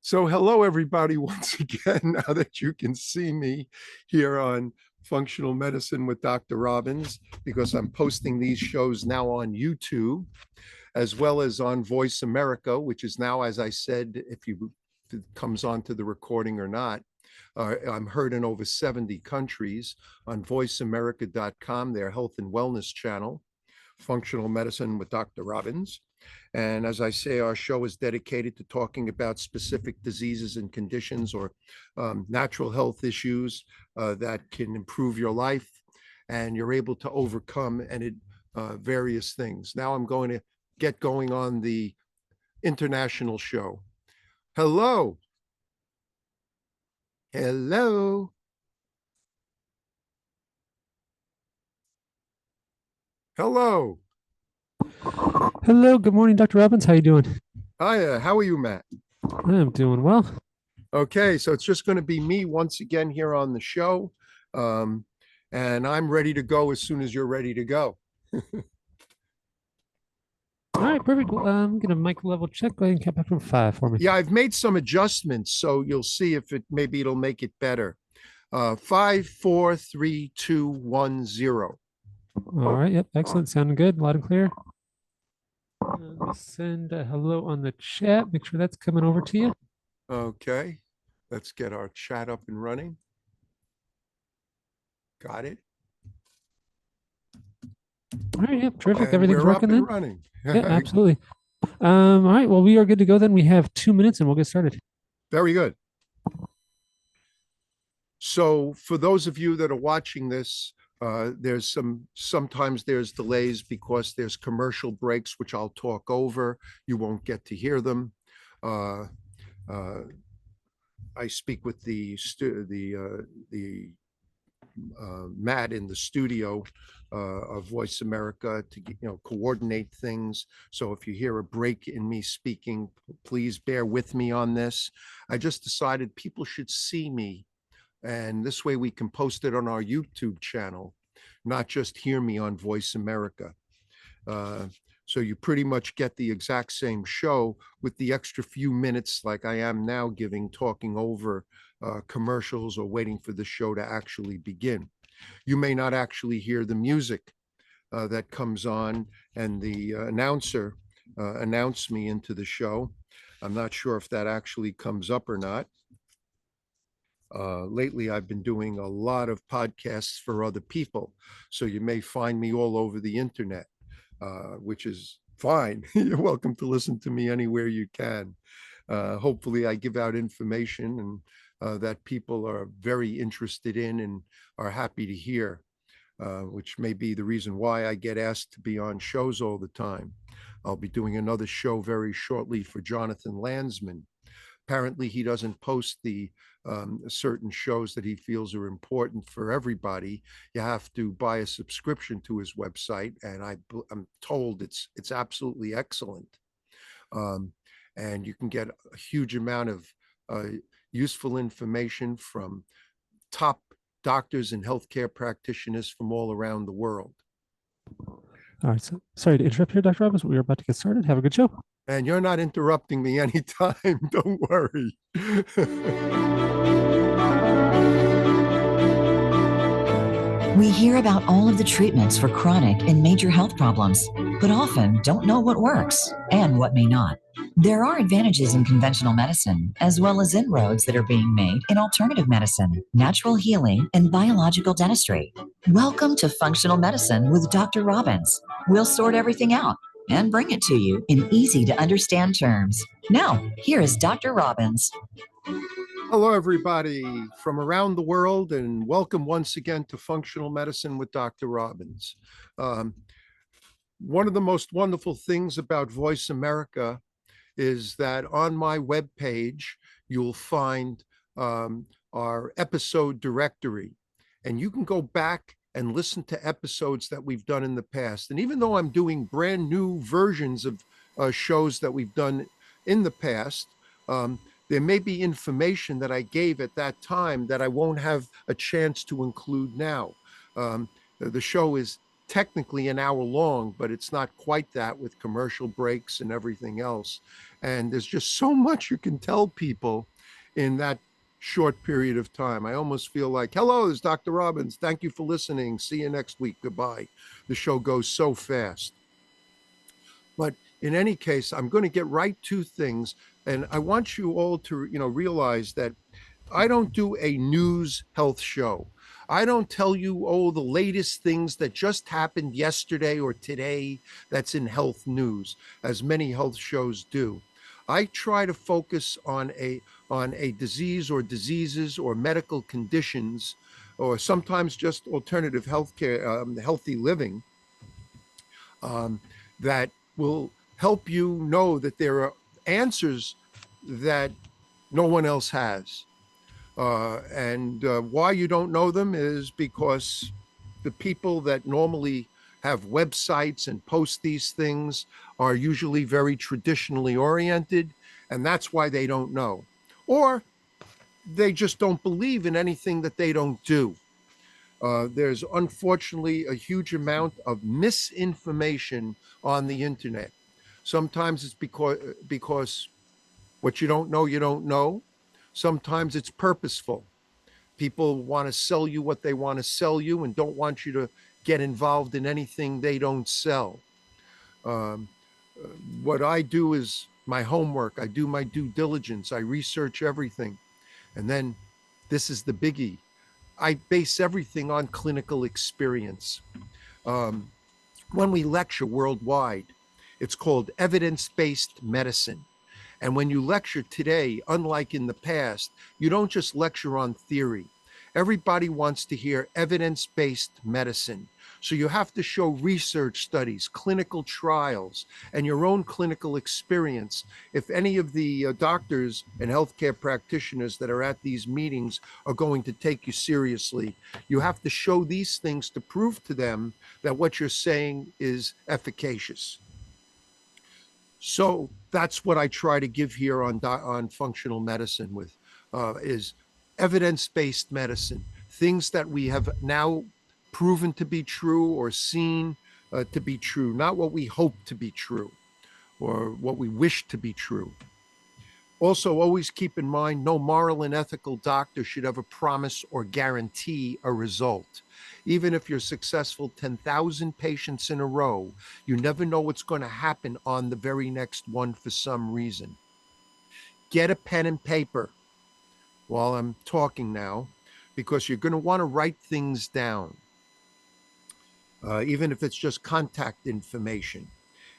So hello, everybody, once again, now that you can see me here on Functional Medicine with Dr. Robbins, because I'm posting these shows now on YouTube, as well as on Voice America, which is now, as I said, if it comes onto the recording or not, I'm heard in over 70 countries on voiceamerica.com, their health and wellness channel, Functional Medicine with Dr. Robbins. And as I say, our show is dedicated to talking about specific diseases and conditions or natural health issues that can improve your life and you're able to overcome various things. Now I'm going to get going on the international show. Hello. Hello. Hello. Hello, good morning, Dr. Robbins. How you doing? Hiya, how are you, Matt? I'm doing well. Okay, so it's just going to be me once again here on the show. And I'm ready to go as soon as you're ready to go. All right, perfect. Well, I'm gonna mic level check. Go ahead and count back from 5 for me. Yeah, I've made some adjustments, so you'll see if maybe it'll make it better. 5, 4, 3, 2, 1, 0. All right, yep, excellent. Sounding good, loud and clear. Let's send a hello on the chat. Make sure that's coming over to you. Okay, let's get our chat up and running. Got it. All right, yep, terrific. And Everything's we're working up and then. running. Yeah, absolutely. All right, well, we are good to go then. We have 2 minutes and we'll get started. Very good. So for those of you that are watching this, sometimes there's delays because there's commercial breaks, which I'll talk over. You won't get to hear them. I speak with the Matt in the studio of Voice America to coordinate things. So if you hear a break in me speaking, please bear with me on this. I just decided people should see me, and this way we can post it on our YouTube channel, not just hear me on Voice America. So you pretty much get the exact same show with the extra few minutes like I am now giving, talking over commercials or waiting for the show to actually begin. You may not actually hear the music that comes on and the announcer announce me into the show. I'm not sure if that actually comes up or not. Lately, I've been doing a lot of podcasts for other people, so you may find me all over the internet, which is fine. You're welcome to listen to me anywhere you can. Hopefully, I give out information and that people are very interested in and are happy to hear, which may be the reason why I get asked to be on shows all the time. I'll be doing another show very shortly for Jonathan Landsman. Apparently, he doesn't post the certain shows that he feels are important for everybody. You have to buy a subscription to his website, and I'm told it's absolutely excellent. And you can get a huge amount of useful information from top doctors and healthcare practitioners from all around the world. All right, so sorry to interrupt here, Dr. Robbins. We are about to get started. Have a good show. And you're not interrupting me anytime. Don't worry. We hear about all of the treatments for chronic and major health problems, but often don't know what works and what may not. There are advantages in conventional medicine, as well as inroads that are being made in alternative medicine, natural healing, and biological dentistry. Welcome to Functional Medicine with Dr. Robbins. We'll sort everything out and bring it to you in easy to understand terms. Now, here is Dr. Robbins. Hello, everybody from around the world, and welcome once again to Functional Medicine with Dr. Robbins. One of the most wonderful things about Voice America is that on my webpage, you'll find our episode directory, and you can go back and listen to episodes that we've done in the past. And even though I'm doing brand new versions of shows that we've done in the past, there may be information that I gave at that time that I won't have a chance to include now. The show is technically an hour long, but it's not quite that with commercial breaks and everything else. And there's just so much you can tell people in that short period of time. I almost feel like, hello, this is Dr. Robbins. Thank you for listening. See you next week. Goodbye. The show goes so fast. But in any case, I'm going to get right to things. And I want you all to, realize that I don't do a news health show. I don't tell you, the latest things that just happened yesterday or today that's in health news, as many health shows do. I try to focus on a disease or diseases or medical conditions, or sometimes just alternative healthcare, healthy living, that will help you know that there are answers that no one else has. And why you don't know them is because the people that normally have websites and post these things are usually very traditionally oriented, and that's why they don't know. Or they just don't believe in anything that they don't do. There's unfortunately a huge amount of misinformation on the internet. Sometimes it's because what you don't know. Sometimes it's purposeful. People want to sell you what they want to sell you and don't want you to get involved in anything they don't sell. What I do is my homework. I do my due diligence. I research everything. And then this is the biggie. I base everything on clinical experience. When we lecture worldwide, it's called evidence-based medicine. And when you lecture today, unlike in the past, you don't just lecture on theory. Everybody wants to hear evidence-based medicine. So you have to show research studies, clinical trials, and your own clinical experience. If any of the doctors and healthcare practitioners that are at these meetings are going to take you seriously, you have to show these things to prove to them that what you're saying is efficacious. So that's what I try to give here on functional medicine with is evidence-based medicine, things that we have now proven to be true or seen to be true, not what we hope to be true or what we wish to be true. Also, always keep in mind, no moral and ethical doctor should ever promise or guarantee a result. Even if you're successful 10,000 patients in a row, you never know what's going to happen on the very next one for some reason. Get a pen and paper while I'm talking now, because you're going to want to write things down, even if it's just contact information.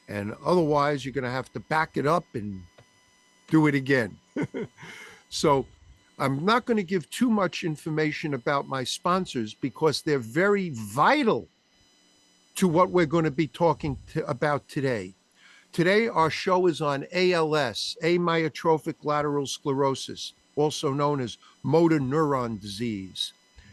And otherwise, you're going to have to back it up and do it again. So I'm not going to give too much information about my sponsors because they're very vital to what we're going to be talking about today. Today, our show is on ALS, Amyotrophic Lateral Sclerosis, also known as motor neuron disease.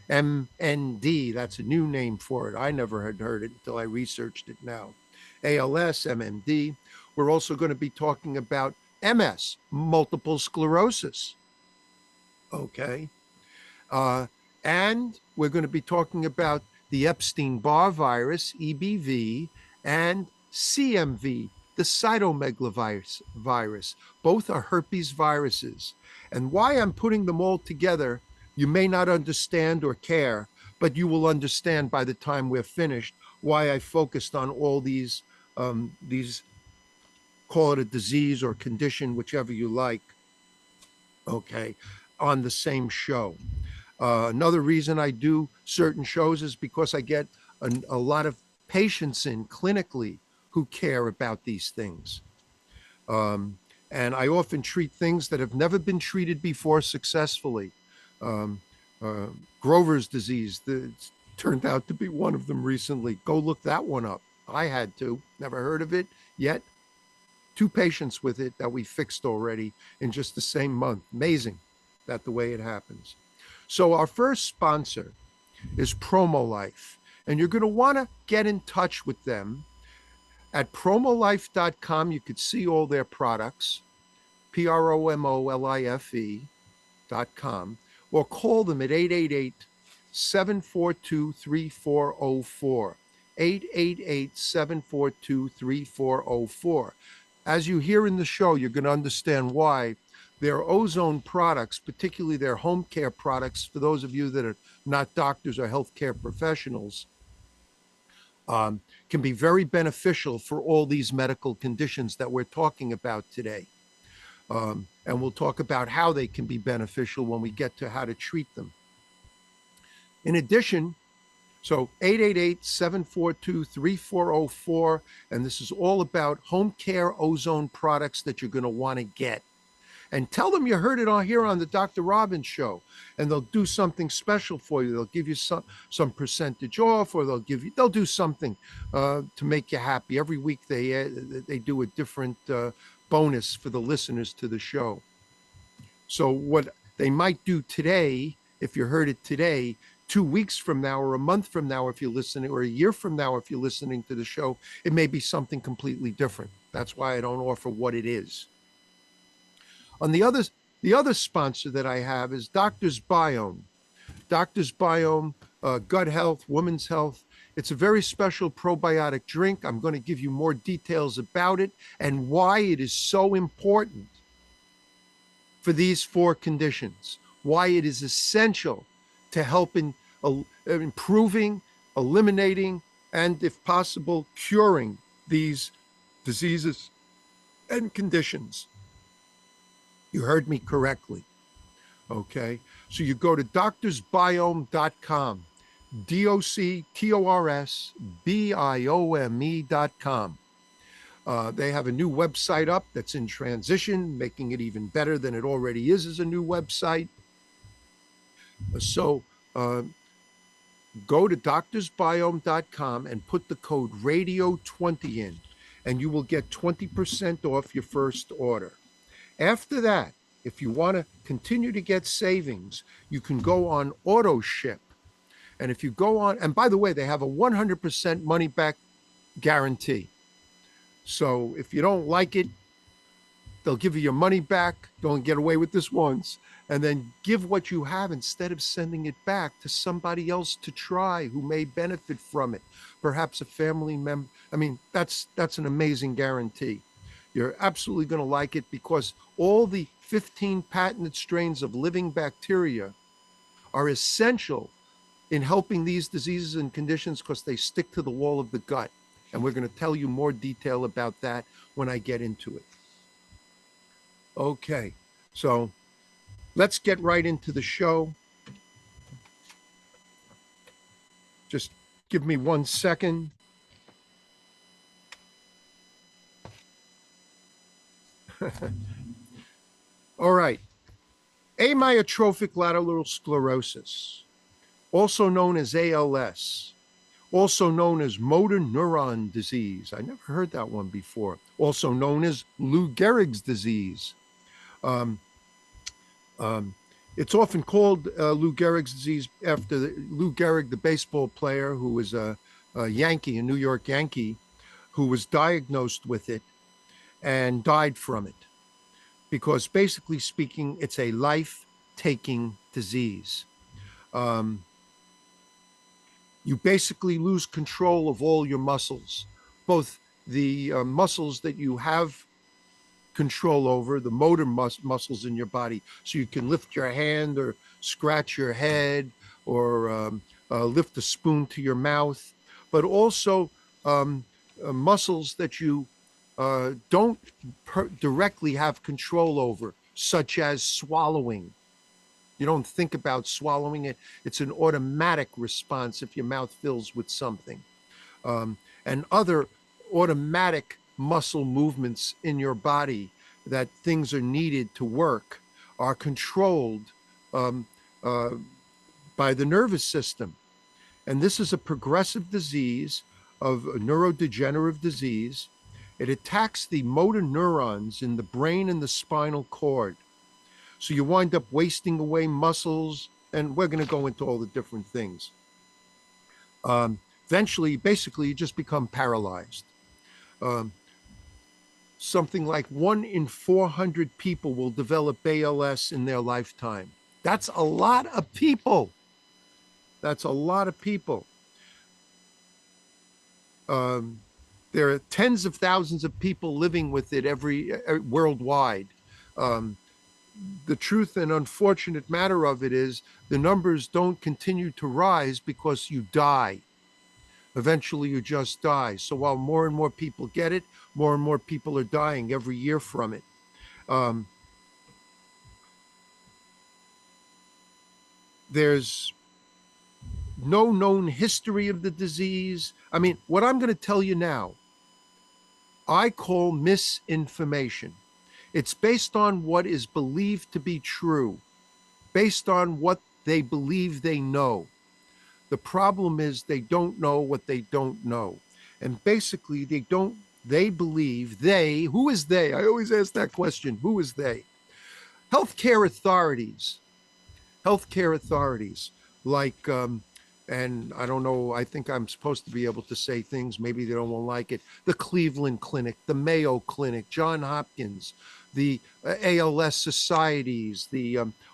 MND, that's a new name for it. I never had heard it until I researched it now. ALS, MND. We're also going to be talking about MS, multiple sclerosis. Okay. And we're going to be talking about the Epstein Barr Virus, EBV, and CMV, the Cytomeglavirus. Both are herpes viruses. And why I'm putting them all together, you may not understand or care, but you will understand by the time we're finished why I focused on all these, call it a disease or condition, whichever you like, okay, on the same show. Another reason I do certain shows is because I get a lot of patients in clinically who care about these things. And I often treat things that have never been treated before successfully. Grover's disease, turned out to be one of them recently. Go look that one up. I had to, never heard of it yet. 2 patients with it that we fixed already in just the same month. Amazing that the way it happens. So our first sponsor is PromoLife, and you're going to want to get in touch with them at promolife.com. You could see all their products, PROMOLIFE.com, or call them at 888-742-3404. 888-742-3404. As you hear in the show, you're going to understand why their ozone products, particularly their home care products, for those of you that are not doctors or healthcare professionals, can be very beneficial for all these medical conditions that we're talking about today. And we'll talk about how they can be beneficial when we get to how to treat them. In addition, so 888-742-3404, and this is all about home care ozone products that you're going to want to get. And tell them you heard it on here on the Dr. Robbins show, and they'll do something special for you. They'll give you some percentage off, or they'll do something to make you happy. Every week they do a different bonus for the listeners to the show. So what they might do today, if you heard it today, 2 weeks from now, or a month from now, if you're listening, or a year from now, if you're listening to the show, it may be something completely different. That's why I don't offer what it is. On the other sponsor that I have is Doctor's Biome. Doctor's Biome, gut health, women's health. It's a very special probiotic drink. I'm going to give you more details about it and why it is so important for these 4 conditions, why it is essential to help in improving, eliminating, and if possible, curing these diseases and conditions. You heard me correctly. Okay. So you go to doctorsbiome.com, doctorsbiome.com. They have a new website up that's in transition, making it even better than it already is as a new website. So go to doctorsbiome.com and put the code radio20 in, and you will get 20% off your first order. After that, if you want to continue to get savings, you can go on auto ship. And if you go on, and by the way, they have a 100% money back guarantee. So if you don't like it, they'll give you your money back. Don't get away with this once. And then give what you have instead of sending it back to somebody else to try who may benefit from it. Perhaps a family member. I mean, that's an amazing guarantee. You're absolutely going to like it because all the 15 patented strains of living bacteria are essential in helping these diseases and conditions because they stick to the wall of the gut. And we're going to tell you more detail about that when I get into it. Okay, so let's get right into the show. Just give me 1 second. All right. Amyotrophic lateral sclerosis, also known as ALS, also known as motor neuron disease. I never heard that one before. Also known as Lou Gehrig's disease. It's often called Lou Gehrig's disease after Lou Gehrig, the baseball player who was a Yankee, a New York Yankee, who was diagnosed with it and died from it. Because basically speaking, it's a life-taking disease. You basically lose control of all your muscles, both the muscles that you have control over, the motor muscles in your body, so you can lift your hand or scratch your head or lift a spoon to your mouth, but also muscles that you don't directly have control over, such as swallowing. You don't think about swallowing it. It's an automatic response if your mouth fills with something. And other automatic muscle movements in your body that things are needed to work are controlled by the nervous system. And this is a progressive disease, of a neurodegenerative disease. It attacks the motor neurons in the brain and the spinal cord. So you wind up wasting away muscles, and we're going to go into all the different things. Eventually, basically, you just become paralyzed. Something like 1 in 400 people will develop ALS in their lifetime. That's a lot of people. That's a lot of people. Um, there are tens of thousands of people living with it worldwide. Um, the truth and unfortunate matter of it is the numbers don't continue to rise because you die. Eventually, you just die. So while more and more people get it, more and more people are dying every year from it. Um, there's no known history of the disease. I mean, what I'm going to tell you now, I call misinformation. It's based on what is believed to be true, based on what they believe they know. The problem is they don't know what they don't know. And basically, they believe who is they? I always ask that question, who is they? Healthcare authorities, healthcare authorities like, and I don't know, I think I'm supposed to be able to say things, maybe they don't like it. The Cleveland Clinic, the Mayo Clinic, John Hopkins, the ALS societies,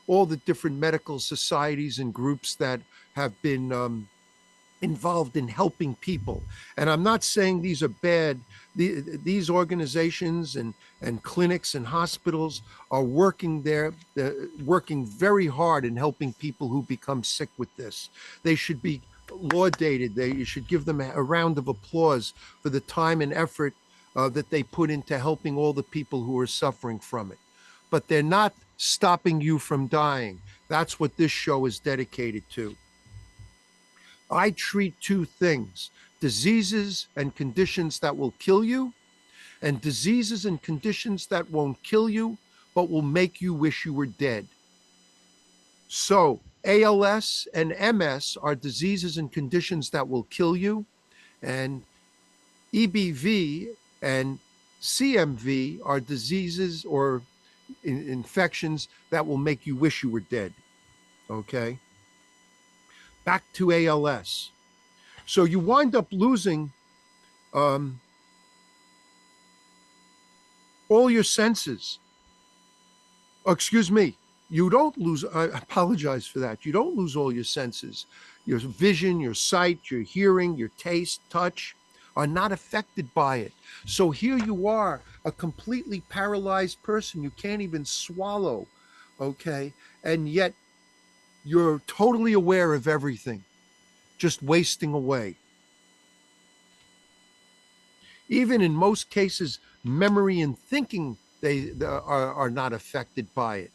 all the different medical societies and groups that have been involved in helping people. And I'm not saying these are bad. These organizations and clinics and hospitals are working working very hard in helping people who become sick with this. They should be laudated. You should give them a round of applause for the time and effort that they put into helping all the people who are suffering from it. But they're not stopping you from dying. That's what this show is dedicated to. I treat two things: diseases and conditions that will kill you, and diseases and conditions that won't kill you, but will make you wish you were dead. So ALS and MS are diseases and conditions that will kill you, and EBV and CMV are diseases or infections that will make you wish you were dead. Okay? Back to ALS. So you wind up losing all your senses. Oh, excuse me. You don't lose, I apologize for that. You don't lose all your senses. Your vision, your sight, your hearing, your taste, touch are not affected by it. So here you are, a completely paralyzed person. You can't even swallow, okay? And yet you're totally aware of everything, just wasting away. Even in most cases, memory and thinking they are not affected by it.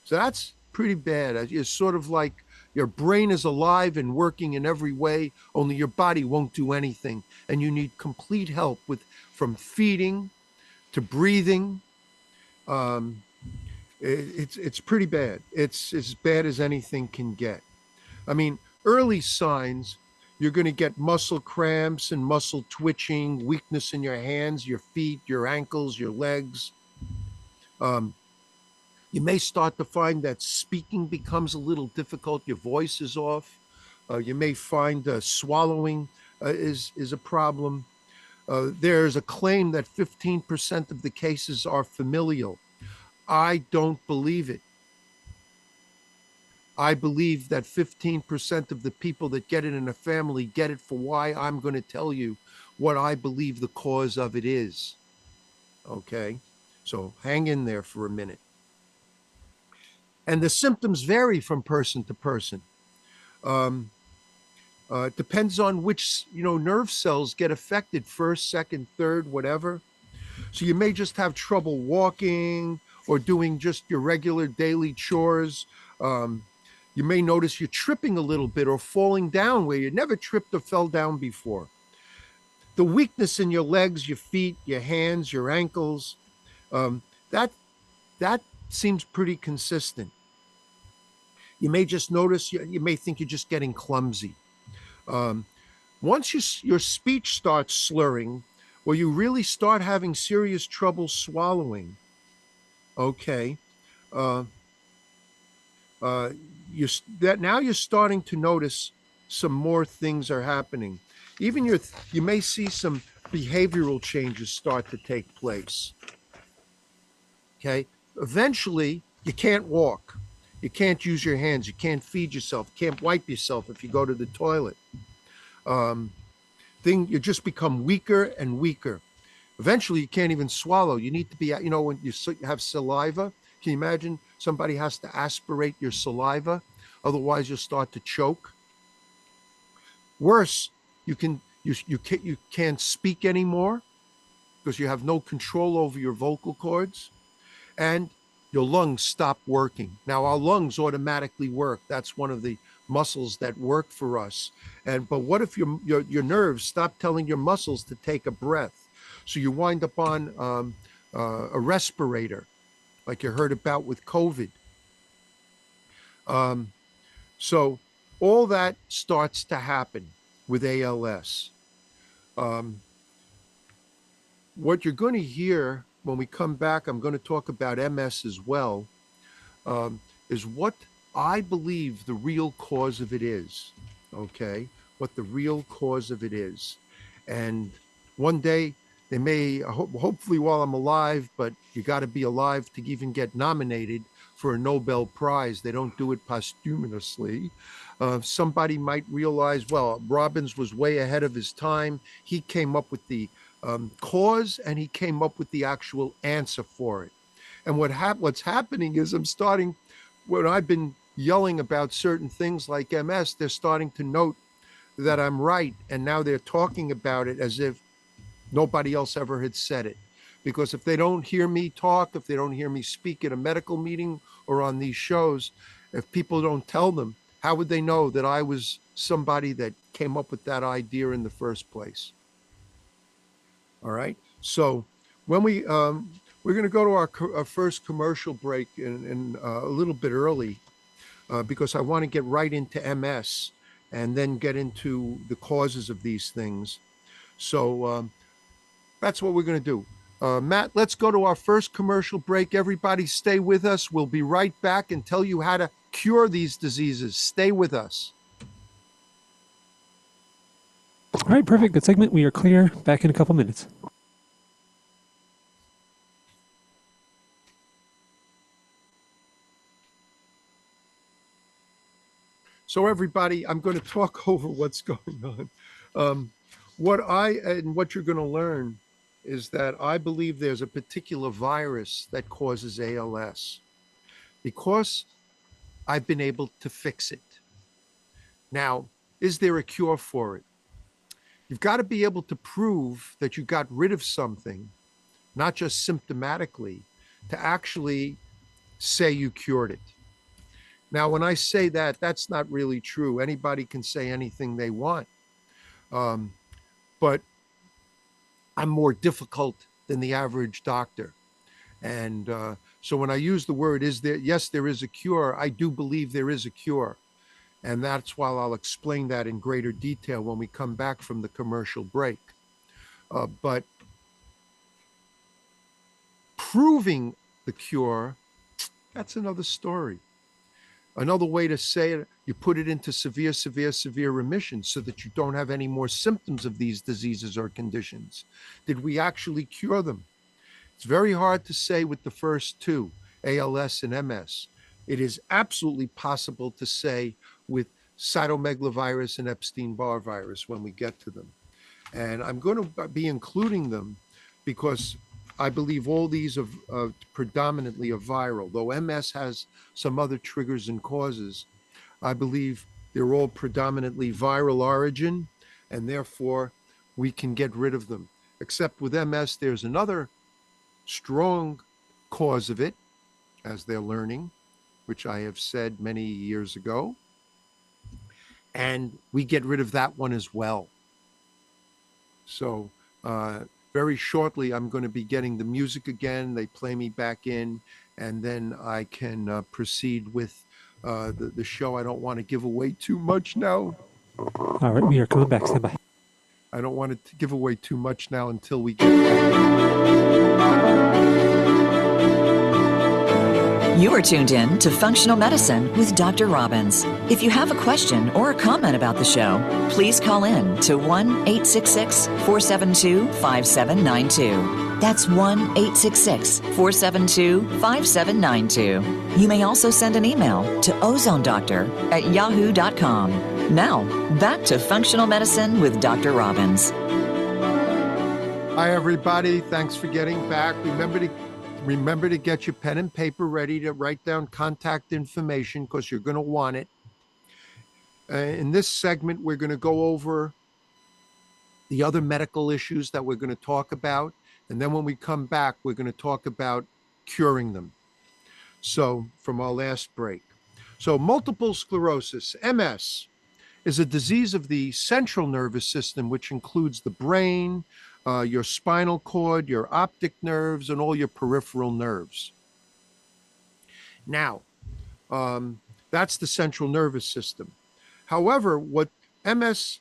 So that's pretty bad. It's sort of like your brain is alive and working in every way, only your body won't do anything. And you need complete help from feeding to breathing. It's pretty bad. It's as bad as anything can get. I mean, early signs, you're going to get muscle cramps and muscle twitching, weakness in your hands, your feet, your ankles, your legs. You may start to find that speaking becomes a little difficult. Your voice is off. You may find swallowing is a problem. There's a claim that 15% of the cases are familial. I don't believe it. I believe that 15% of the people that get it in a family get it for why I'm going to tell you what I believe the cause of it is. Okay? So hang in there for a minute. And the symptoms vary from person to person. It depends on which, nerve cells get affected, first, second, third, whatever. So you may just have trouble walking or doing just your regular daily chores. You may notice you're tripping a little bit or falling down where you never tripped or fell down before. The weakness in your legs, your feet, your hands, your ankles, that seems pretty consistent. You may just notice, you may think you're just getting clumsy. Once your speech starts slurring, or you really start having serious trouble swallowing, okay, now you're starting to notice some more things are happening. Even you may see some behavioral changes start to take place. Okay, eventually you can't walk, you can't use your hands, you can't feed yourself, can't wipe yourself if you go to the toilet. you just become weaker and weaker. Eventually, you can't even swallow. You need to be, when you have saliva, can you imagine somebody has to aspirate your saliva? Otherwise, you'll start to choke. Worse, you can't speak anymore because you have no control over your vocal cords, and your lungs stop working. Now, our lungs automatically work. That's one of the muscles that work for us. But what if your nerves stop telling your muscles to take a breath? So you wind up on a respirator, like you heard about with COVID. So all that starts to happen with ALS. What you're going to hear when we come back, I'm going to talk about MS as well, is what I believe the real cause of it is, okay? What the real cause of it is. And one day, they may, hopefully while I'm alive, but you got to be alive to even get nominated for a Nobel Prize. They don't do it posthumously. Somebody might realize, well, Robbins was way ahead of his time. He came up with the cause, and he came up with the actual answer for it. And what's happening is when I've been yelling about certain things like MS, they're starting to note that I'm right. And now they're talking about it as if nobody else ever had said it. Because if they don't hear me talk, if they don't hear me speak at a medical meeting or on these shows, if people don't tell them, how would they know that I was somebody that came up with that idea in the first place? All right. So when we're going to go to our first commercial break in a little bit early, because I want to get right into MS and then get into the causes of these things. So that's what we're going to do. Matt, let's go to our first commercial break. Everybody stay with us. We'll be right back and tell you how to cure these diseases. Stay with us. All right, perfect. Good segment. We are clear. Back in a couple minutes. So everybody, I'm going to talk over what's going on. What you're going to learn is that I believe there's a particular virus that causes ALS because I've been able to fix it. Now, is there a cure for it? You've got to be able to prove that you got rid of something, not just symptomatically, to actually say you cured it. Now, when I say that, that's not really true. Anybody can say anything they want. But I'm more difficult than the average doctor. And so when I use the word, yes, there is a cure, I do believe there is a cure. And that's why I'll explain that in greater detail when we come back from the commercial break. But proving the cure, that's another story. Another way to say it, you put it into severe remission so that you don't have any more symptoms of these diseases or conditions. Did we actually cure them? It's very hard to say with the first two, ALS and MS. It is absolutely possible to say with Cytomeglavirus and Epstein Barr virus when we get to them. And I'm going to be including them because I believe all these are predominantly viral. Though MS has some other triggers and causes, I believe they're all predominantly viral origin, and therefore we can get rid of them. Except with MS, there's another strong cause of it, as they're learning, which I have said many years ago. And we get rid of that one as well. So very shortly, I'm going to be getting the music again. They play me back in, and then I can proceed with the show. I don't want to give away too much now. All right, we are coming back. Stand by. I don't want to give away too much now until we get back. You are tuned in to Functional Medicine with Dr. Robbins. If you have a question or a comment about the show, please call in to 1-866-472-5792. That's 1-866-472-5792. You may also send an email to ozonedoctor@yahoo.com. Now, back to functional medicine with Dr. Robbins. Hi, everybody. Thanks for getting back. Remember to get your pen and paper ready to write down contact information because you're going to want it. In this segment, we're going to go over the other medical issues that we're going to talk about. And then when we come back, we're going to talk about curing them. So from our last break. So multiple sclerosis, MS, is a disease of the central nervous system, which includes the brain, your spinal cord, your optic nerves, and all your peripheral nerves. Now, that's the central nervous system. However, what MS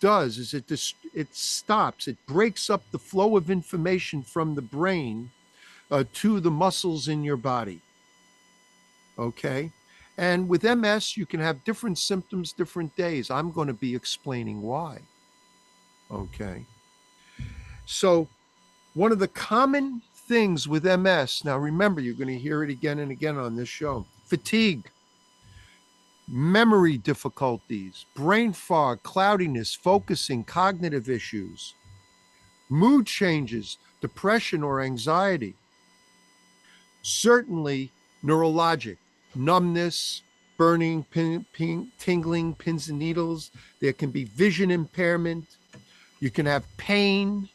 does is it stops, it breaks up the flow of information from the brain to the muscles in your body. Okay? And with MS, you can have different symptoms, different days. I'm going to be explaining why. Okay? So one of the common things with MS, now remember, you're going to hear it again and again on this show, fatigue, memory difficulties, brain fog, cloudiness, focusing, cognitive issues, mood changes, depression or anxiety, certainly neurologic, numbness, burning, tingling, pins and needles. There can be vision impairment. You can have pain,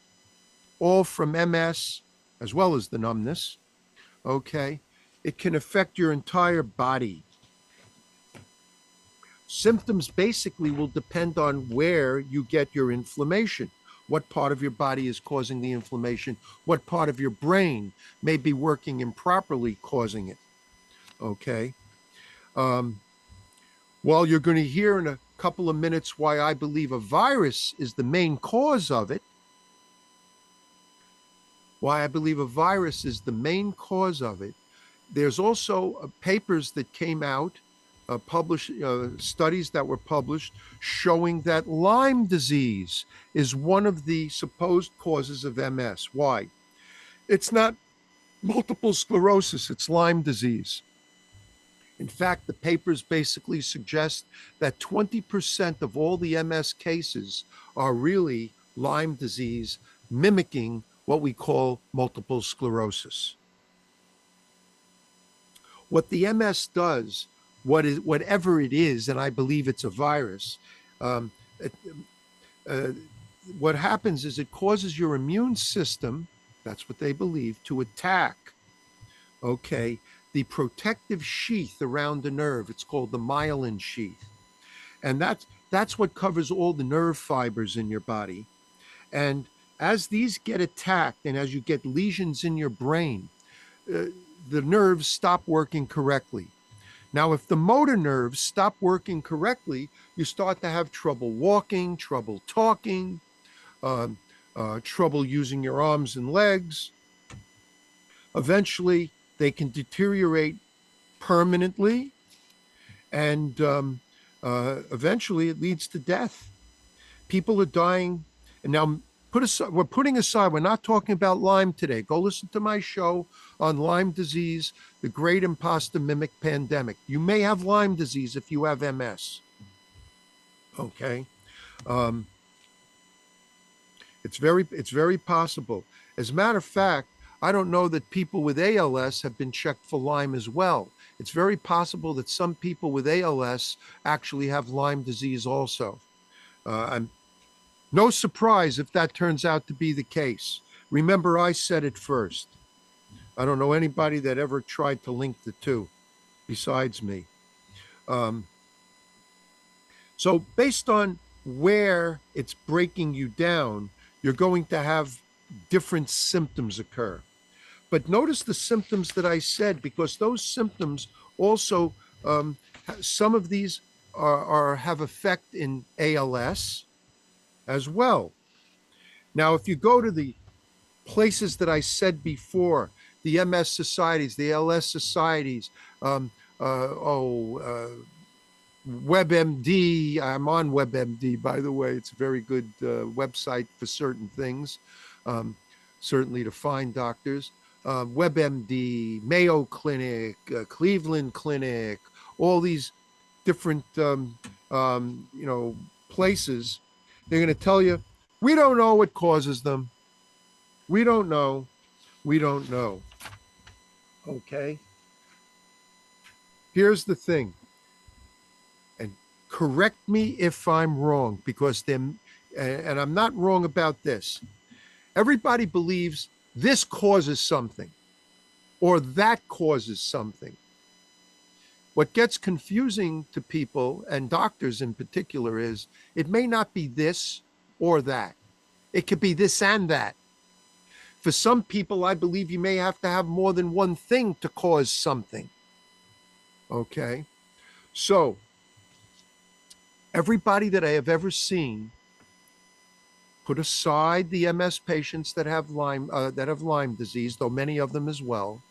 all from MS, as well as the numbness. Okay? It can affect your entire body. Symptoms basically will depend on where you get your inflammation. What part of your body is causing the inflammation? What part of your brain may be working improperly causing it? Okay. Well, you're going to hear in a couple of minutes why I believe a virus is the main cause of it. Why I believe a virus is the main cause of it. There's also papers that came out, published studies that were published showing that Lyme disease is one of the supposed causes of MS. Why? It's not multiple sclerosis, it's Lyme disease. In fact, the papers basically suggest that 20% of all the MS cases are really Lyme disease, mimicking what we call multiple sclerosis. What the MS does, whatever it is, and I believe it's a virus, what happens is it causes your immune system, that's what they believe, to attack, okay, the protective sheath around the nerve. It's called the myelin sheath. And that's what covers all the nerve fibers in your body. And as these get attacked and as you get lesions in your brain, the nerves stop working correctly. Now, if the motor nerves stop working correctly, you start to have trouble walking, trouble talking, trouble using your arms and legs. Eventually, they can deteriorate permanently, and eventually it leads to death. People are dying. And now we're putting aside, we're not talking about Lyme today. Go listen to my show on Lyme disease, the great imposter mimic pandemic. You may have Lyme disease if you have MS. Okay. It's very possible. As a matter of fact, I don't know that people with ALS have been checked for Lyme as well. It's very possible that some people with ALS actually have Lyme disease also. I'm no surprise if that turns out to be the case. Remember, I said it first. I don't know anybody that ever tried to link the two besides me. So based on where it's breaking you down, you're going to have different symptoms occur. But notice the symptoms that I said, because those symptoms also, some of these have effect in ALS as well. Now, if you go to the places that I said before, the MS societies, the ALS societies, WebMD, I'm on WebMD, by the way. It's a very good website for certain things, certainly to find doctors. WebMD, Mayo Clinic, Cleveland Clinic, all these different, places, they're going to tell you, we don't know what causes them. We don't know. We don't know. Okay. Here's the thing. And correct me if I'm wrong, because then, and I'm not wrong about this. Everybody believes this causes something or that causes something. What gets confusing to people, and doctors in particular, is it may not be this or that. It could be this and that. For some people, I believe you may have to have more than one thing to cause something. Okay. So everybody that I have ever seen, put aside the MS patients that have Lyme disease, though many of them as well,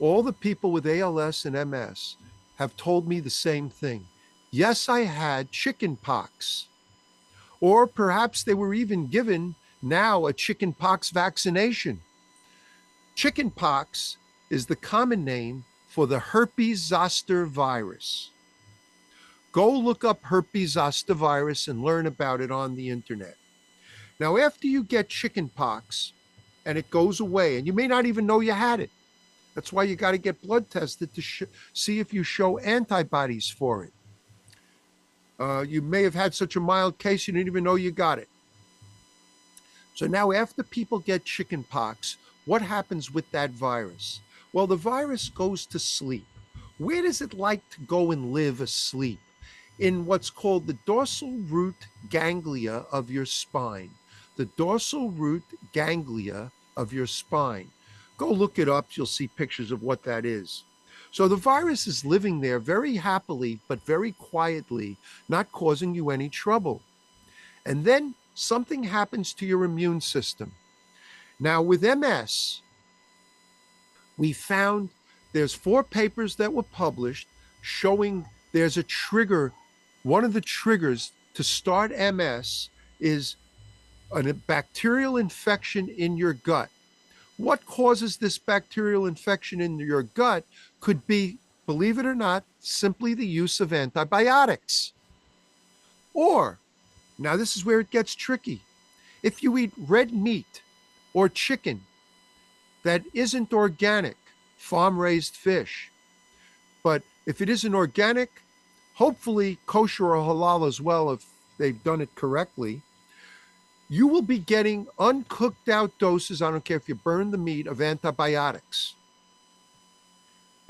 all the people with ALS and MS have told me the same thing. Yes, I had chicken pox, or perhaps they were even given now a chicken pox vaccination. Chicken pox is the common name for the Herpes Zoster Virus. Go look up Herpes Zoster Virus and learn about it on the internet. Now, after you get chicken pox and it goes away, and you may not even know you had it, that's why you got to get blood tested to see if you show antibodies for it. You may have had such a mild case you didn't even know you got it. So now after people get chicken pox, what happens with that virus? Well, the virus goes to sleep. Where does it like to go and live asleep? In what's called the dorsal root ganglia of your spine. The dorsal root ganglia of your spine. Go look it up. You'll see pictures of what that is. So the virus is living there very happily, but very quietly, not causing you any trouble. And then something happens to your immune system. Now with MS, we found there's 4 papers that were published showing there's a trigger. One of the triggers to start MS is a bacterial infection in your gut. What causes this bacterial infection in your gut could be, believe it or not, simply the use of antibiotics. Or, now this is where it gets tricky. If you eat red meat or chicken that isn't organic, farm-raised fish, but if it isn't organic, hopefully kosher or halal as well if they've done it correctly, you will be getting uncooked out doses, I don't care if you burn the meat, of antibiotics.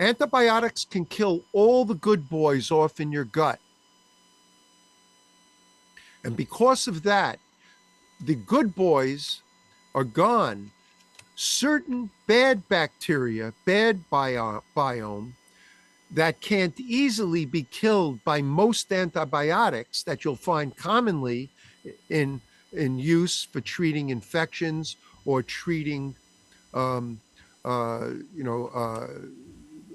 Antibiotics can kill all the good boys off in your gut. And because of that, the good boys are gone. Certain bad bacteria, bad biome, that can't easily be killed by most antibiotics that you'll find commonly in use for treating infections or treating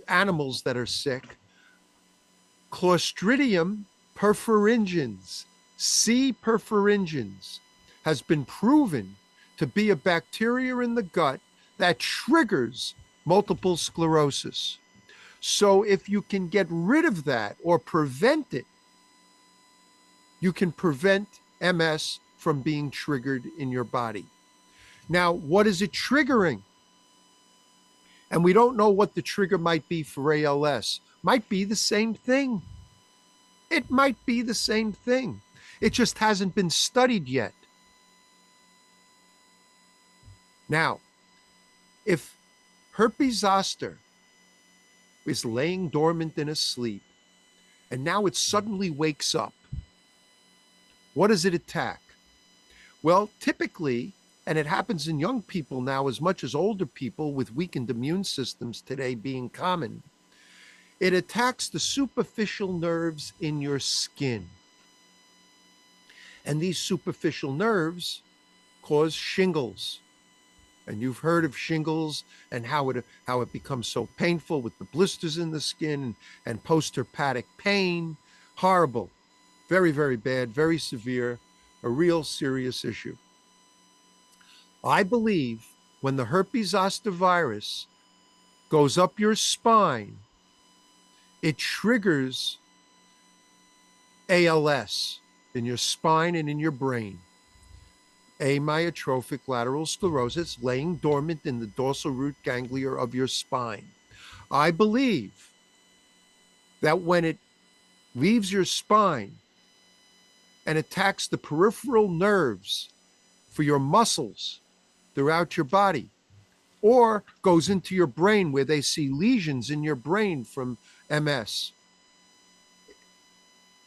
animals that are sick. Clostridium perfringens, C. perfringens, has been proven to be a bacteria in the gut that triggers multiple sclerosis. So if you can get rid of that or prevent it, you can prevent MS from being triggered in your body. Now, what is it triggering? And we don't know what the trigger might be for ALS. Might be the same thing. It might be the same thing. It just hasn't been studied yet. Now, if herpes zoster is laying dormant in a sleep, and now it suddenly wakes up, what does it attack? Well, typically, and it happens in young people now as much as older people with weakened immune systems today being common, it attacks the superficial nerves in your skin. And these superficial nerves cause shingles. And you've heard of shingles and how it becomes so painful with the blisters in the skin and post-herpetic pain. Horrible. Very, very bad, very severe, a real serious issue. I believe when the herpes zoster virus goes up your spine, it triggers ALS in your spine and in your brain. Amyotrophic lateral sclerosis, laying dormant in the dorsal root ganglia of your spine. I believe that when it leaves your spine and attacks the peripheral nerves for your muscles throughout your body, or goes into your brain where they see lesions in your brain from MS.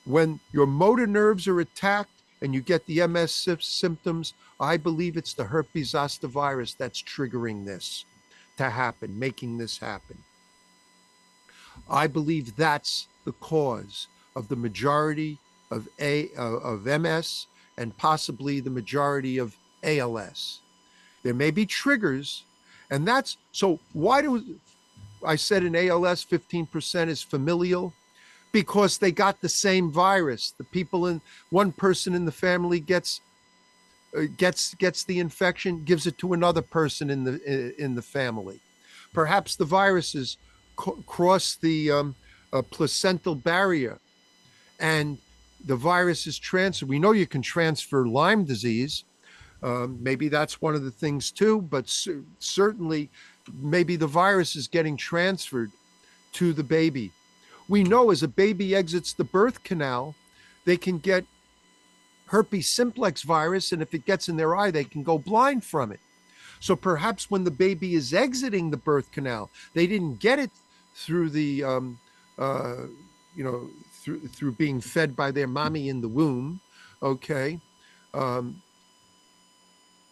When your motor nerves are attacked and you get the MS symptoms, I believe it's the Herpes Zoster Virus that's triggering this to happen, making this happen. I believe that's the cause of the majority of MS and possibly the majority of ALS. There may be triggers, and that's, so why do I said in ALS 15% is familial? Because they got the same virus. The people in, one person in the family gets the infection, gives it to another person in the family. Perhaps the viruses cross the placental barrier, and the virus is transferred. We know you can transfer Lyme disease. Maybe that's one of the things too, but certainly maybe the virus is getting transferred to the baby. We know as a baby exits the birth canal, they can get herpes simplex virus, and if it gets in their eye, they can go blind from it. So perhaps when the baby is exiting the birth canal, they didn't get it through the, through being fed by their mommy in the womb, okay?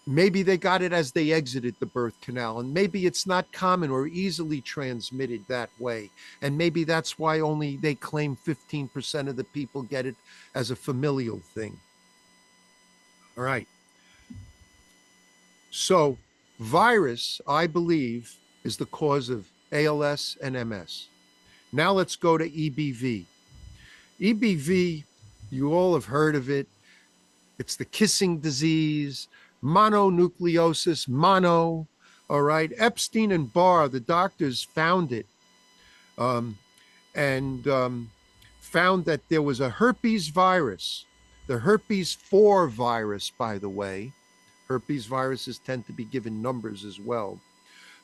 Maybe they got it as they exited the birth canal, and maybe it's not common or easily transmitted that way. And maybe that's why only they claim 15% of the people get it as a familial thing. All right. So virus, I believe, is the cause of ALS and MS. Now let's go to EBV. EBV, you all have heard of it. It's the kissing disease, mononucleosis, mono, all right? Epstein and Barr, the doctors found it and found that there was a herpes virus, the herpes 4 virus, by the way. Herpes viruses tend to be given numbers as well.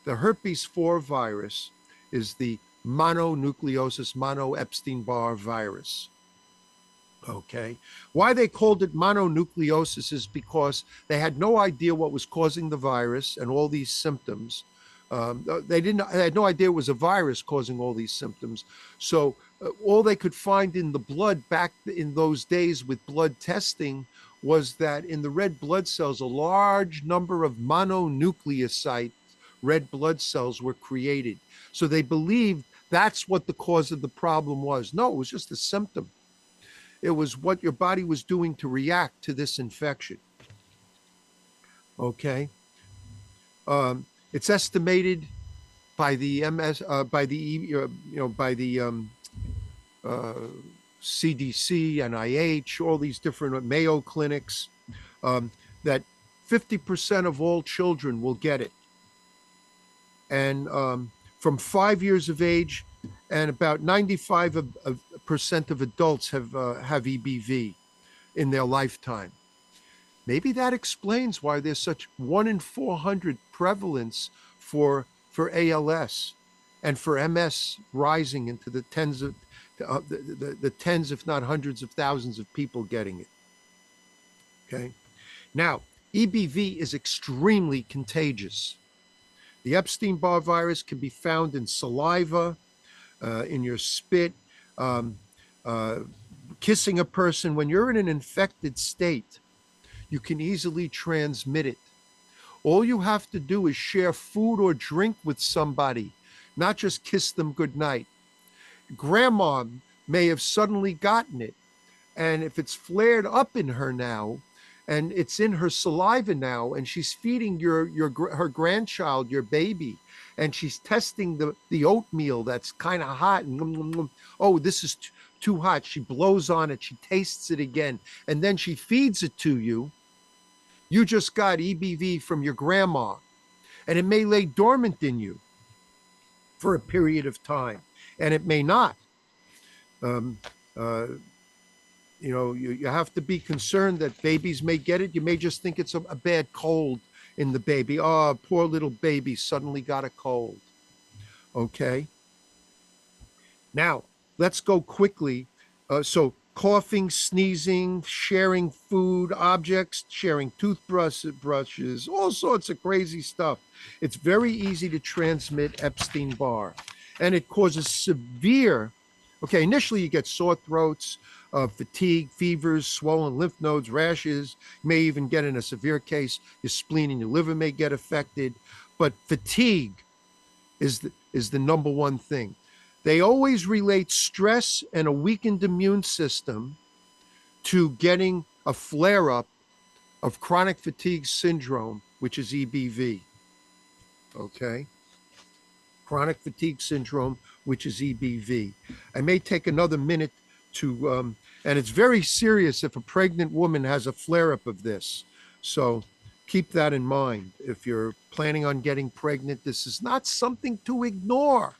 The herpes 4 virus is the mononucleosis, mono-Epstein Barr virus. Okay. Why they called it mononucleosis is because they had no idea what was causing the virus and all these symptoms. They had no idea it was a virus causing all these symptoms. So all they could find in the blood back in those days with blood testing was that in the red blood cells, a large number of mononucleocyte red blood cells were created. So they believed that's what the cause of the problem was. No, it was just a symptom. It was what your body was doing to react to this infection. Okay. It's estimated by the CDC, NIH, all these different Mayo clinics, that 50% of all children will get it. And from 5 years of age, and about 95% of adults have EBV in their lifetime. Maybe that explains why there's such 1 in 400 prevalence for ALS and for MS rising into the tens of the tens, if not hundreds of thousands of people getting it. Okay. Now, EBV is extremely contagious. The Epstein Barr virus can be found in saliva, in your spit, kissing a person. When you're in an infected state, you can easily transmit it. All you have to do is share food or drink with somebody, not just kiss them goodnight. Grandma may have suddenly gotten it, and if it's flared up in her now, and it's in her saliva now, and she's feeding her grandchild, your baby, and she's testing the oatmeal that's kind of hot, and oh, this is too hot. She blows on it, she tastes it again, and then she feeds it to you. You just got EBV from your grandma, and it may lay dormant in you for a period of time, and it may not. Um, uh, you have to be concerned that babies may get it. You may just think it's a bad cold in the baby. Oh, poor little baby suddenly got a cold. Okay. Now, let's go quickly. So, coughing, sneezing, sharing food, objects, sharing toothbrushes, all sorts of crazy stuff. It's very easy to transmit Epstein Barr, and it causes severe. Okay, initially you get sore throats, fatigue, fevers, swollen lymph nodes, rashes. You may even get, in a severe case, your spleen and your liver may get affected. But fatigue is the number one thing. They always relate stress and a weakened immune system to getting a flare up of chronic fatigue syndrome, which is EBV. Okay. Chronic fatigue syndrome, which is EBV. I may take another minute to, and it's very serious if a pregnant woman has a flare up of this. So keep that in mind. If you're planning on getting pregnant, this is not something to ignore.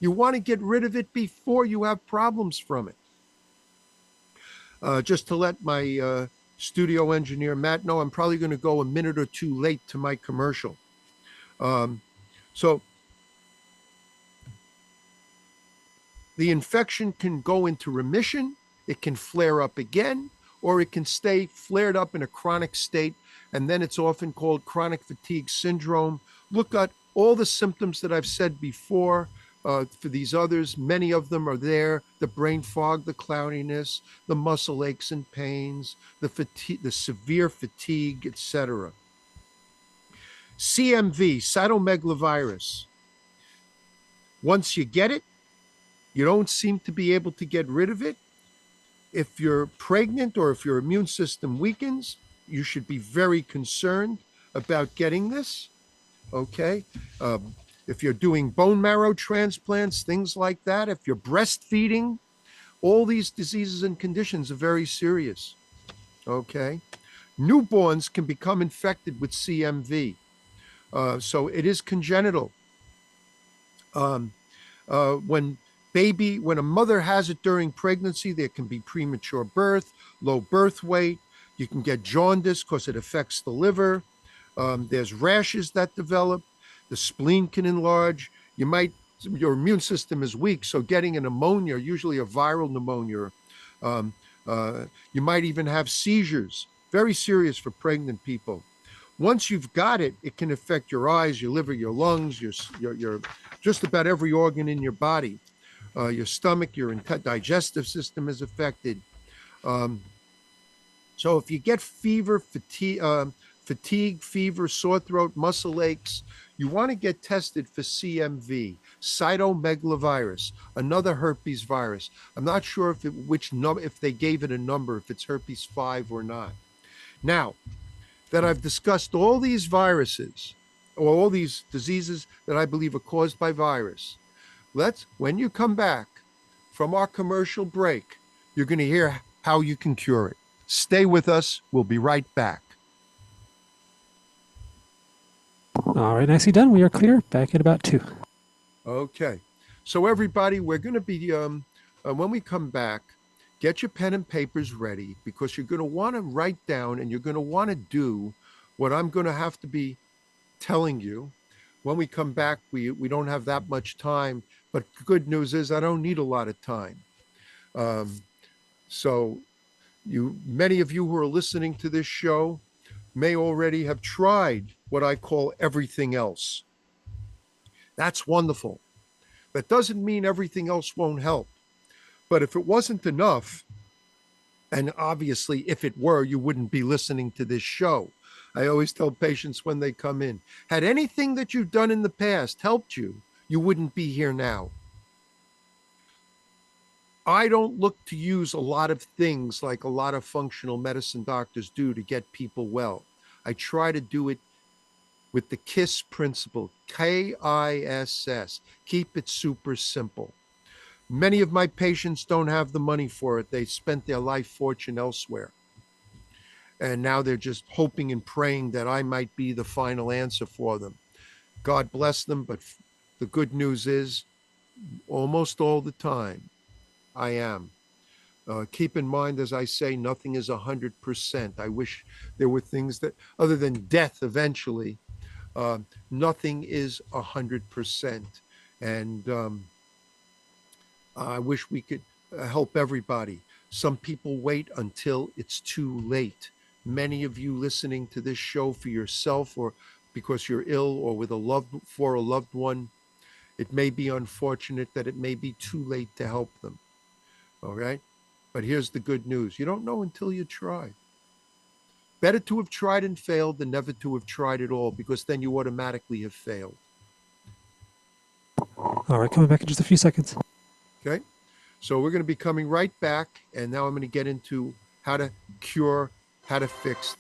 You want to get rid of it before you have problems from it. Just to let my studio engineer, Matt, know, I'm probably going to go a minute or two late to my commercial. So the infection can go into remission, it can flare up again, or it can stay flared up in a chronic state, and then it's often called chronic fatigue syndrome. Look at all the symptoms that I've said before. For these others, many of them are there: the brain fog, the cloudiness, the muscle aches and pains, the severe fatigue, etc. CMV, cytomeglavirus. Once you get it, you don't seem to be able to get rid of it. If you're pregnant or if your immune system weakens, you should be very concerned about getting this. Okay. If you're doing bone marrow transplants, things like that, if you're breastfeeding, all these diseases and conditions are very serious. Okay. Newborns can become infected with CMV. So it is congenital. When a mother has it during pregnancy, there can be premature birth, low birth weight. You can get jaundice because it affects the liver. There's rashes that develop. The spleen can enlarge. Your immune system is weak, so getting a pneumonia, usually a viral pneumonia. You might even have seizures. Very serious for pregnant people. Once you've got it, it can affect your eyes, your liver, your lungs, your just about every organ in your body. Your stomach, your digestive system is affected. So if you get fever, fatigue, fever, sore throat, muscle aches, you want to get tested for CMV, cytomeglavirus, another herpes virus. I'm not sure if they gave it a number, if it's herpes 5 or not. Now that I've discussed all these viruses, or all these diseases that I believe are caused by virus, when you come back from our commercial break, you're going to hear how you can cure it. Stay with us. We'll be right back. All right, nicely done. We are clear. Back at about 2. Okay. So everybody, we're going to be, when we come back, get your pen and papers ready, because you're going to want to write down and you're going to want to do what I'm going to have to be telling you. When we come back, we don't have that much time, but the good news is I don't need a lot of time. So many of you who are listening to this show may already have tried what I call everything else. That's wonderful. That doesn't mean everything else won't help. But if it wasn't enough, and obviously if it were, you wouldn't be listening to this show. I always tell patients when they come in, had anything that you've done in the past helped you, you wouldn't be here now. I don't look to use a lot of things like a lot of functional medicine doctors do to get people well. I try to do it with the KISS principle, K-I-S-S. Keep it super simple. Many of my patients don't have the money for it. They spent their life fortune elsewhere. And now they're just hoping and praying that I might be the final answer for them. God bless them, but the good news is almost all the time, I am. Keep in mind, as I say, nothing is 100%. I wish there were things that, other than death eventually, nothing is 100%. And I wish we could help everybody. Some people wait until it's too late. Many of you listening to this show for yourself or because you're ill or with a loved one, it may be unfortunate that it may be too late to help them. All right? But here's the good news. You don't know until you try. Better to have tried and failed than never to have tried at all, because then you automatically have failed. All right, coming back in just a few seconds. Okay? So we're going to be coming right back, and now I'm going to get into how to cure, how to fix.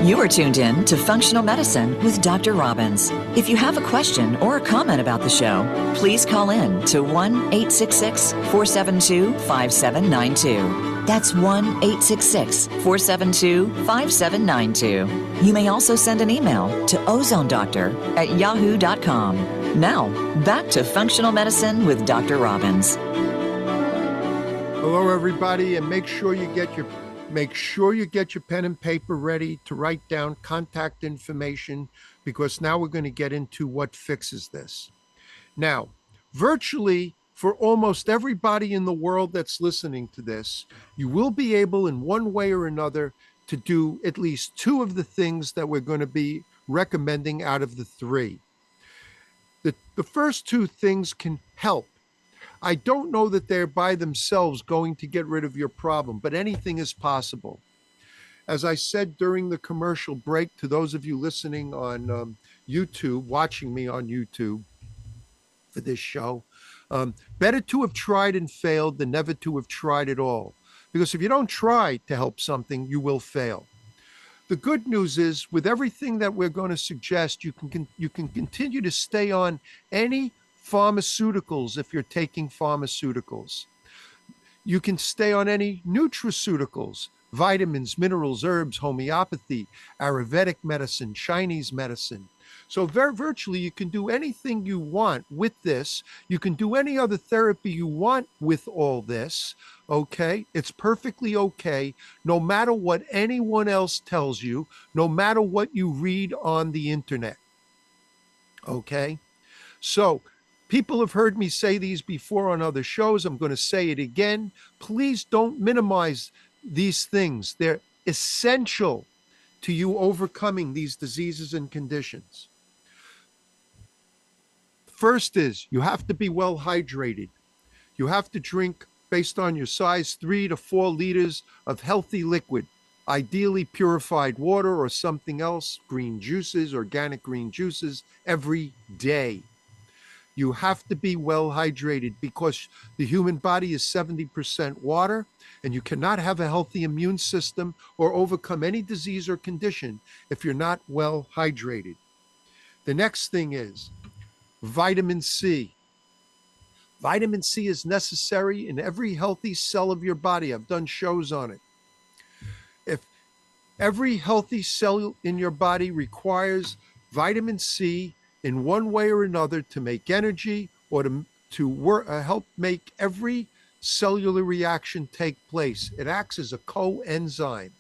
You are tuned in to Functional Medicine with Dr. Robbins. If you have a question or a comment about the show, please call in to 1-866-472-5792. That's 1-866-472-5792. You may also send an email to ozonedoctor@yahoo.com. Now, back to Functional Medicine with Dr. Robbins. Hello, everybody, and make sure you get your pen and paper ready to write down contact information, because now we're going to get into what fixes this. Now, virtually for almost everybody in the world that's listening to this, you will be able in one way or another to do at least two of the things that we're going to be recommending out of the three. The first two things can help. I don't know that they're by themselves going to get rid of your problem, but anything is possible. As I said during the commercial break, to those of you listening on YouTube, watching me on YouTube for this show, better to have tried and failed than never to have tried at all. Because if you don't try to help something, you will fail. The good news is, with everything that we're going to suggest, you can continue to stay on any pharmaceuticals if you're taking pharmaceuticals. You can stay on any nutraceuticals, vitamins, minerals, herbs, homeopathy, Ayurvedic medicine, Chinese medicine. So virtually you can do anything you want with this. You can do any other therapy you want with all this, okay? It's perfectly okay, no matter what anyone else tells you, no matter what you read on the internet, okay? So people have heard me say these before on other shows. I'm going to say it again. Please don't minimize these things. They're essential to you overcoming these diseases and conditions. First is, you have to be well hydrated. You have to drink, based on your size, 3 to 4 liters of healthy liquid, ideally purified water or something else, green juices, organic green juices, every day. You have to be well hydrated, because the human body is 70% water, and you cannot have a healthy immune system or overcome any disease or condition if you're not well hydrated. The next thing is vitamin C. Vitamin C is necessary in every healthy cell of your body. I've done shows on it. If every healthy cell in your body requires vitamin C in one way or another to make energy or to help make every cellular reaction take place, it acts as a coenzyme.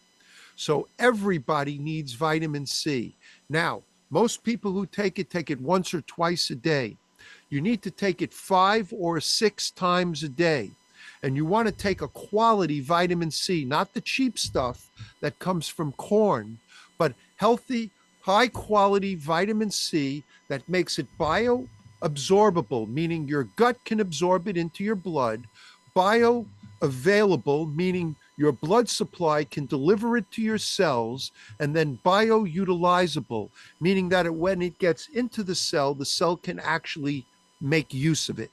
So everybody needs vitamin C. Now, most people who take it once or twice a day. You need to take it 5 or 6 times a day. And you want to take a quality vitamin C, not the cheap stuff that comes from corn, but healthy, high quality vitamin C that makes it bioabsorbable, meaning your gut can absorb it into your blood, bioavailable, meaning your blood supply can deliver it to your cells, and then bioutilizable, meaning that when it gets into the cell can actually make use of it.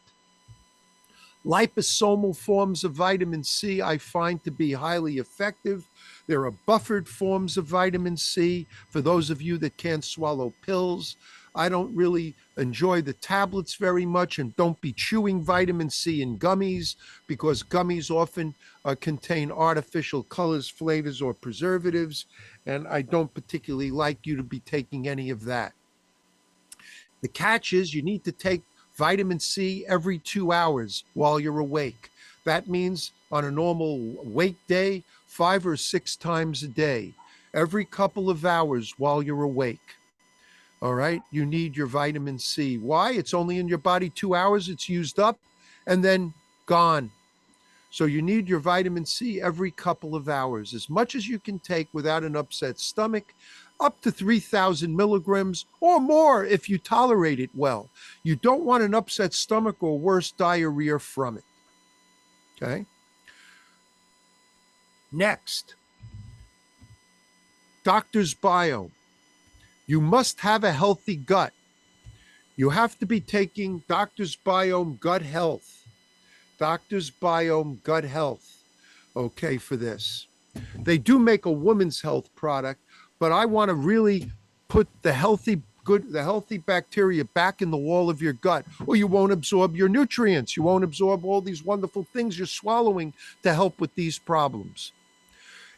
Liposomal forms of vitamin C I find to be highly effective. There are buffered forms of vitamin C for those of you that can't swallow pills. I don't really enjoy the tablets very much, and don't be chewing vitamin C in gummies, because gummies often contain artificial colors, flavors, or preservatives, and I don't particularly like you to be taking any of that. The catch is you need to take vitamin C every 2 hours while you're awake. That means on a normal wake day, 5 or 6 times a day, every couple of hours while you're awake. All right, you need your vitamin C. Why? It's only in your body 2 hours, it's used up and then gone. So you need your vitamin C every couple of hours, as much as you can take without an upset stomach, up to 3,000 milligrams or more if you tolerate it well. You don't want an upset stomach or worse, diarrhea from it. Okay. Next, Doctor's Bio. You must have a healthy gut. You have to be taking Doctor's Biome Gut Health. Doctor's Biome Gut Health. Okay, for this. They do make a woman's health product, but I want to really put the healthy bacteria back in the wall of your gut, or you won't absorb your nutrients. You won't absorb all these wonderful things you're swallowing to help with these problems.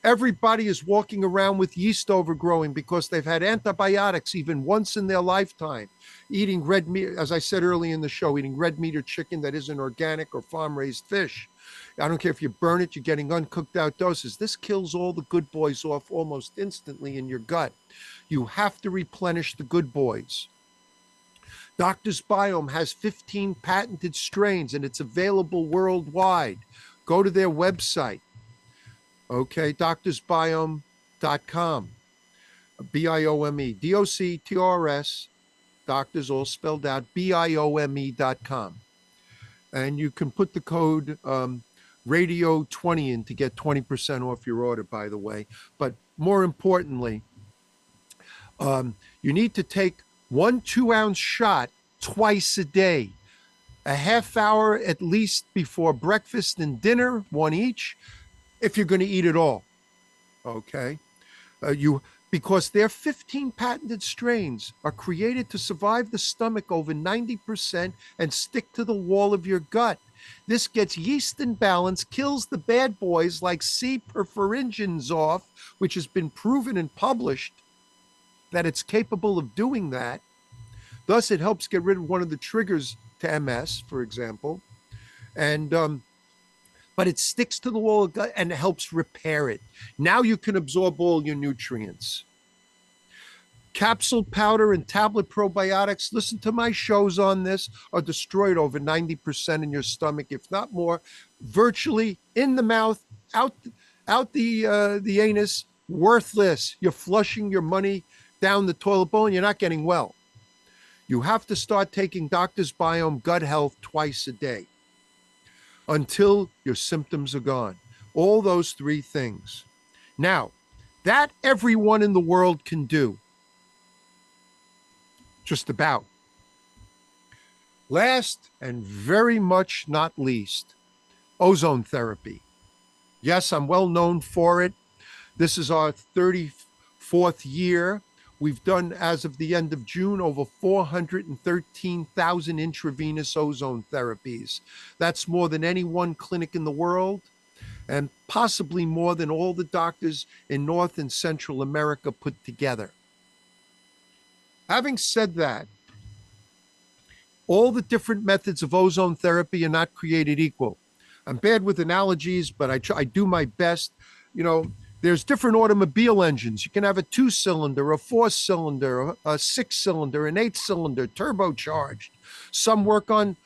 Everybody is walking around with yeast overgrowing because they've had antibiotics even once in their lifetime. Eating red meat, as I said earlier in the show, eating red meat or chicken that isn't organic or farm-raised fish. I don't care if you burn it, you're getting uncooked out doses. This kills all the good boys off almost instantly in your gut. You have to replenish the good boys. Doctor's Biome has 15 patented strains and it's available worldwide. Go to their website. Okay, doctorsbiome.com. B-I-O-M-E. D-O-C-T-R-S. Doctors all spelled out. B-I-O-M-E.com. And you can put the code radio 20 in to get 20% off your order, by the way. But more importantly, you need to take 1 2-ounce shot twice a day, a half hour at least before breakfast and dinner, 1 each, if you're going to eat it all. Okay. Because their 15 patented strains are created to survive the stomach over 90% and stick to the wall of your gut. This gets yeast in balance, kills the bad boys like C. perfringens off, which has been proven and published that it's capable of doing that. Thus, it helps get rid of one of the triggers to MS, for example. And but it sticks to the wall of the gut and helps repair it. Now you can absorb all your nutrients. Capsule powder and tablet probiotics, listen to my shows on this, are destroyed over 90% in your stomach, if not more, virtually in the mouth, out the anus, worthless. You're flushing your money down the toilet bowl and you're not getting well. You have to start taking Doctor's Biome Gut Health twice a day until your symptoms are gone. All those 3 things. Now, that everyone in the world can do. Just about. Last and very much not least, ozone therapy. Yes, I'm well known for it. This is our 34th year. We've done, as of the end of June, over 413,000 intravenous ozone therapies. That's more than any one clinic in the world, and possibly more than all the doctors in North and Central America put together. Having said that, all the different methods of ozone therapy are not created equal. I'm bad with analogies, but I do my best. You know, there's different automobile engines. You can have a 2-cylinder, a 4-cylinder, a 6-cylinder, an 8-cylinder, turbocharged. Some work on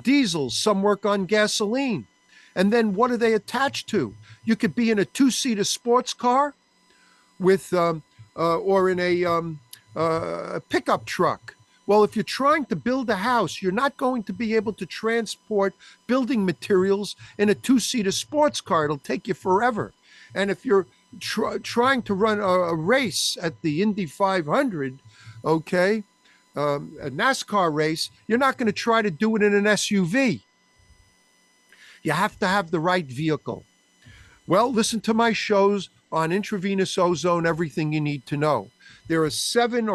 diesels, some work on gasoline. And then what are they attached to? You could be in a 2-seater sports car with, or in a pickup truck. Well, if you're trying to build a house, you're not going to be able to transport building materials in a 2-seater sports car. It'll take you forever. And if you're trying to run a race at the Indy 500, okay, a NASCAR race, you're not going to try to do it in an SUV. You have to have the right vehicle. Well, listen to my shows on intravenous ozone, everything you need to know. There are 7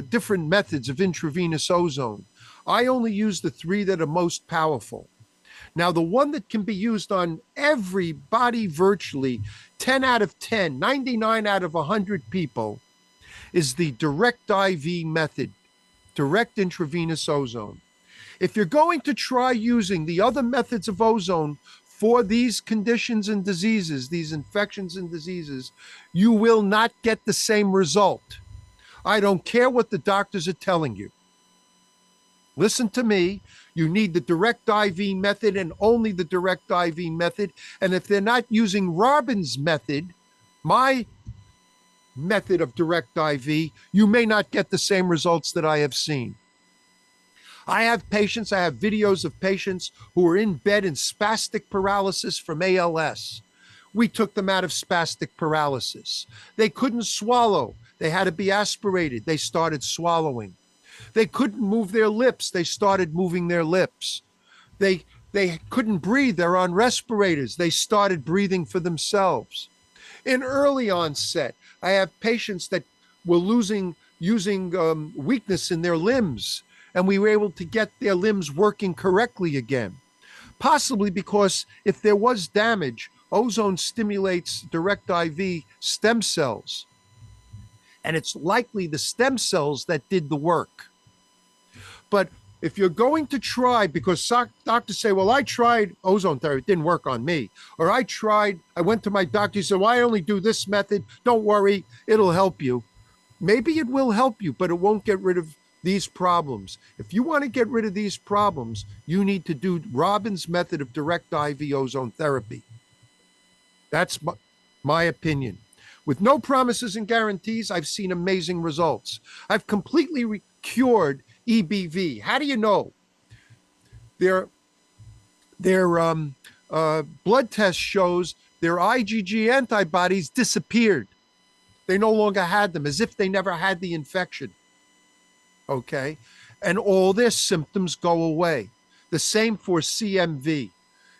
different methods of intravenous ozone. I only use the 3 that are most powerful. Now, the one that can be used on everybody virtually, 10 out of 10, 99 out of 100 people, is the direct IV method. direct intravenous ozone. If you're going to try using the other methods of ozone for these conditions and diseases, these infections and diseases, you will not get the same result. I don't care what the doctors are telling you. Listen to me. You need the direct IV method and only the direct IV method. And if they're not using Robin's method, my method of direct IV, you may not get the same results that I have seen. I have videos of patients who are in bed in spastic paralysis from ALS. We took them out of spastic paralysis. They couldn't swallow. They had to be aspirated. They started swallowing. They couldn't move their lips. They started moving their lips. They couldn't breathe. They're on respirators. They started breathing for themselves. In early onset, I have patients that were using weakness in their limbs, and we were able to get their limbs working correctly again. Possibly because if there was damage, ozone stimulates direct IV stem cells. And it's likely the stem cells that did the work. But if you're going to try, because doctors say, well, I tried ozone therapy, it didn't work on me. Or I went to my doctor, he said, well, I only do this method. Don't worry, it'll help you. Maybe it will help you, but it won't get rid of these problems. If you want to get rid of these problems, you need to do Robin's method of direct IV ozone therapy. That's my opinion. With no promises and guarantees, I've seen amazing results. I've completely cured EBV. How do you know? Their blood test shows their IgG antibodies disappeared. They no longer had them, as if they never had the infection. Okay? And all their symptoms go away. The same for CMV.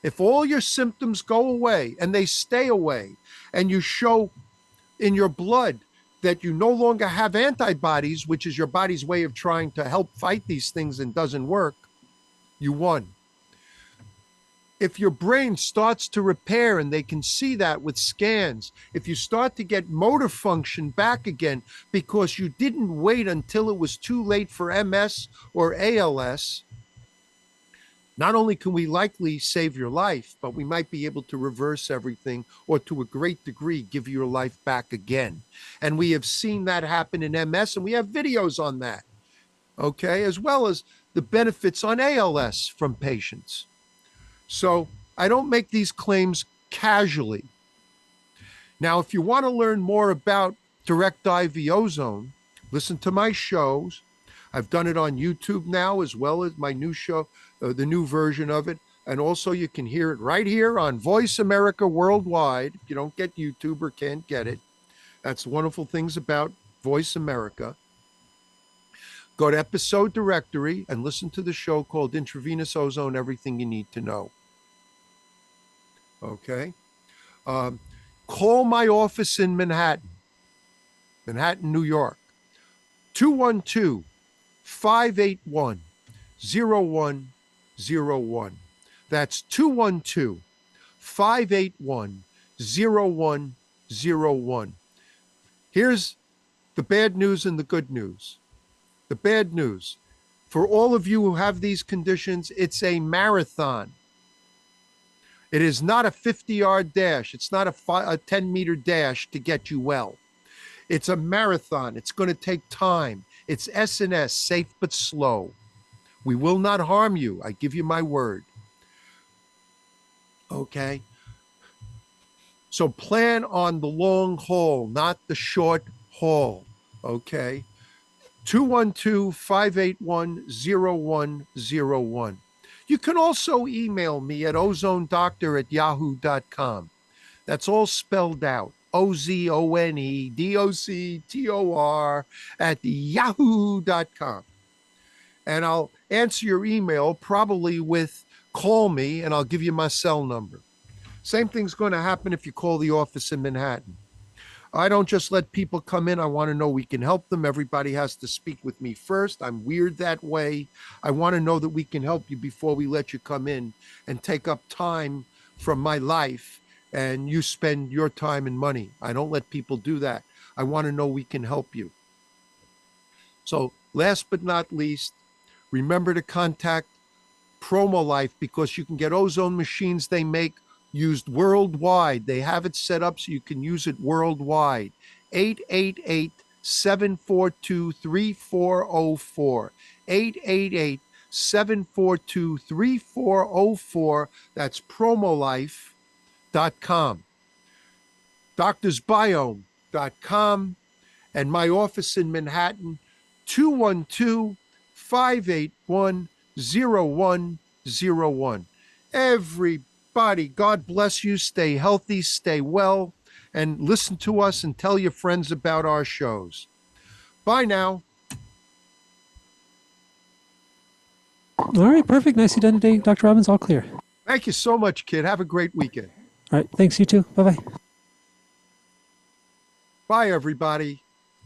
If all your symptoms go away and they stay away, and you show in your blood that you no longer have antibodies, which is your body's way of trying to help fight these things and doesn't work, you won. If your brain starts to repair, and they can see that with scans, if you start to get motor function back again because you didn't wait until it was too late for MS or ALS, not only can we likely save your life, but we might be able to reverse everything, or to a great degree, give your life back again. And we have seen that happen in MS, and we have videos on that, okay, as well as the benefits on ALS from patients. So I don't make these claims casually. Now, if you want to learn more about direct IV ozone, listen to my shows. I've done it on YouTube now, as well as my new show, the new version of it. And also you can hear it right here on Voice America Worldwide. If you don't get YouTube or can't get it, that's the wonderful things about Voice America. Go to episode directory and listen to the show called Intravenous Ozone, Everything You Need to Know. Okay. Call my office in Manhattan, New York, 212-581-0101. That's 212-581-0101. Here's the bad news and the good news. The bad news, for all of you who have these conditions, it's a marathon. It is not a 50-yard dash. It's not a 10-meter dash to get you well. It's a marathon. It's going to take time. It's S&S, safe but slow. We will not harm you. I give you my word. Okay? So plan on the long haul, not the short haul. Okay? 212-581-0101. You can also email me at ozonedoctor@yahoo.com. That's all spelled out. OZONEDOCTOR@yahoo.com. And I'll answer your email probably with call me, and I'll give you my cell number. Same thing's going to happen if you call the office in Manhattan. I don't just let people come in. I want to know we can help them. Everybody has to speak with me first. I'm weird that way. I want to know that we can help you before we let you come in and take up time from my life and you spend your time and money. I don't let people do that. I want to know we can help you. So last but not least, remember to contact PromoLife because you can get ozone machines they make used worldwide. They have it set up so you can use it worldwide. 888-742-3404. 888-742-3404. That's promolife.com. doctorsbiome.com, and my office in Manhattan, 212-581-0101. Everybody, God bless you. Stay healthy, stay well, and listen to us and tell your friends about our shows. Bye now. All right, perfect. Nicely done today, Dr. Robbins. All clear. Thank you so much, kid. Have a great weekend. All right, thanks. You too. Bye-bye. Bye, everybody.